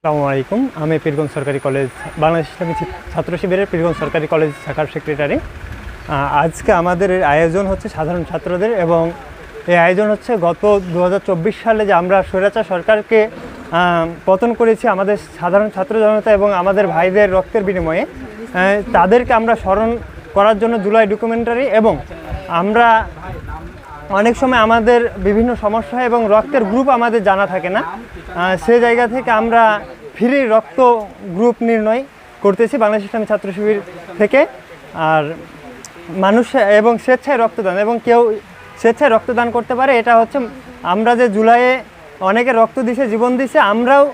আসসালামু আলাইকুম। আমি পীরগঞ্জ সরকারি কলেজ বাংলাদেশ ইসলামী ছাত্র শিবিরের পীরগঞ্জ সরকারি কলেজ শাখার সেক্রেটারি। আজকে আমাদের এর আয়োজন হচ্ছে সাধারণ ছাত্রদের, এবং এই আয়োজন হচ্ছে গত 2024 সালে যে আমরা স্বৈরাচার সরকারকে পতন করেছি আমাদের সাধারণ ছাত্র জনতা এবং আমাদের ভাইদের রক্তের বিনিময়ে, তাদেরকে আমরা স্মরণ করার জন্য জুলাই ডকুমেন্টারি, এবং আমরা অনেক সময় আমাদের বিভিন্ন সমস্যা এবং রক্তের গ্রুপ আমাদের জানা থাকে না, সে জায়গা থেকে আমরা ফ্রি রক্ত গ্রুপ নির্ণয় করতেছি বাংলাদেশ ইসলামী ছাত্র শিবির থেকে। আর মানুষ এবং স্বেচ্ছায় রক্তদান, এবং কেউ স্বেচ্ছায় রক্তদান করতে পারে। এটা হচ্ছে আমরা যে জুলাইয়ে অনেকে রক্ত দিছে, জীবন দিছে, আমরাও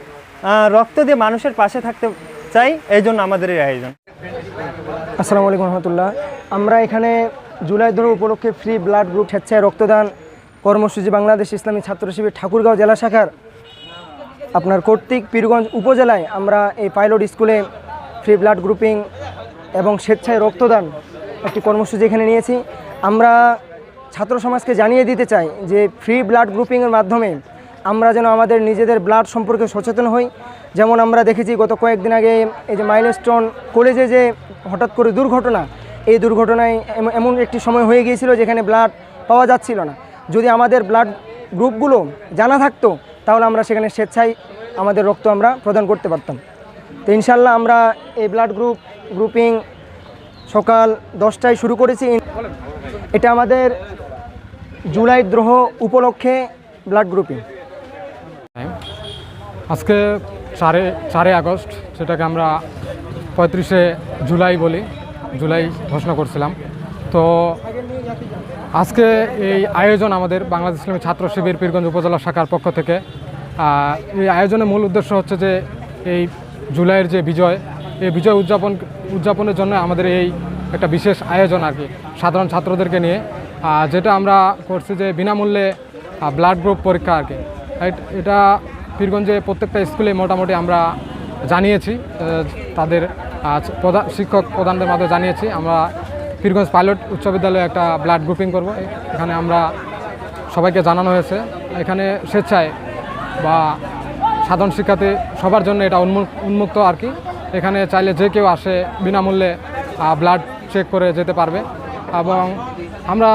রক্ত দিয়ে মানুষের পাশে থাকতে চাই, এই জন্য আমাদের এই আয়োজন। আসসালামু আলাইকুম রহমতুল্লাহ। আমরা এখানে জুলাই দিবস উপলক্ষে ফ্রি ব্লাড গ্রুপ স্বেচ্ছায় রক্তদান কর্মসূচি বাংলাদেশ ইসলামী ছাত্র শিবির ঠাকুরগাঁও জেলা শাখার আপনার কর্তৃক পীরগঞ্জ উপজেলায় আমরা এই পাইলট স্কুলে ফ্রি ব্লাড গ্রুপিং এবং স্বেচ্ছায় রক্তদান একটি কর্মসূচি এখানে নিয়েছি। আমরা ছাত্র সমাজকে জানিয়ে দিতে চাই যে ফ্রি ব্লাড গ্রুপিংয়ের মাধ্যমে আমরা যেন আমাদের নিজেদের ব্লাড সম্পর্কে সচেতন হই। যেমন আমরা দেখেছি গত কয়েকদিন আগে এই যে মাইলস্টোন কলেজে যে হঠাৎ করে দুর্ঘটনা, এই দুর্ঘটনায় এমন একটি সময় হয়ে গিয়েছিল যেখানে ব্লাড পাওয়া যাচ্ছিল না। যদি আমাদের ব্লাড গ্রুপগুলো জানা থাকতো তাহলে আমরা সেখানে স্বেচ্ছায় আমাদের রক্ত আমরা প্রদান করতে পারতাম। তো ইনশাল্লাহ আমরা এই ব্লাড গ্রুপিং সকাল 10টায় শুরু করেছি। এটা আমাদের জুলাই দ্রোহ উপলক্ষে ব্লাড গ্রুপিং। আজকে 4 আগস্ট, সেটাকে আমরা 35শে জুলাই বলি, জুলাই ঘোষণা করছিলাম। তো আজকে এই আয়োজন আমাদের বাংলাদেশ ইসলামী ছাত্র শিবির পীরগঞ্জ উপজেলা শাখার পক্ষ থেকে। এই আয়োজনের মূল উদ্দেশ্য হচ্ছে যে এই জুলাইয়ের যে বিজয়, এই বিজয় উদযাপনের জন্য আমাদের এই একটা বিশেষ আয়োজন আর কি, সাধারণ ছাত্রদেরকে নিয়ে, যেটা আমরা করছি যে বিনামূল্যে ব্লাড গ্রুপ পরীক্ষা আর কি। এটা পীরগঞ্জে প্রত্যেকটা স্কুলে মোটামুটি আমরা জানিয়েছি, তাদের শিক্ষক প্রধানদের মাধ্যমে জানিয়েছি। আমরা পীরগঞ্জ পাইলট উচ্চ বিদ্যালয়ে একটা ব্লাড গ্রুপিং করব, এখানে আমরা সবাইকে জানানো হয়েছে। এখানে স্বেচ্ছায় বা সাধারণ শিক্ষার্থী সবার জন্য এটা উন্মুক্ত আর কি। এখানে চাইলে যে কেউ আসে বিনামূল্যে ব্লাড চেক করে যেতে পারবে। এবং আমরা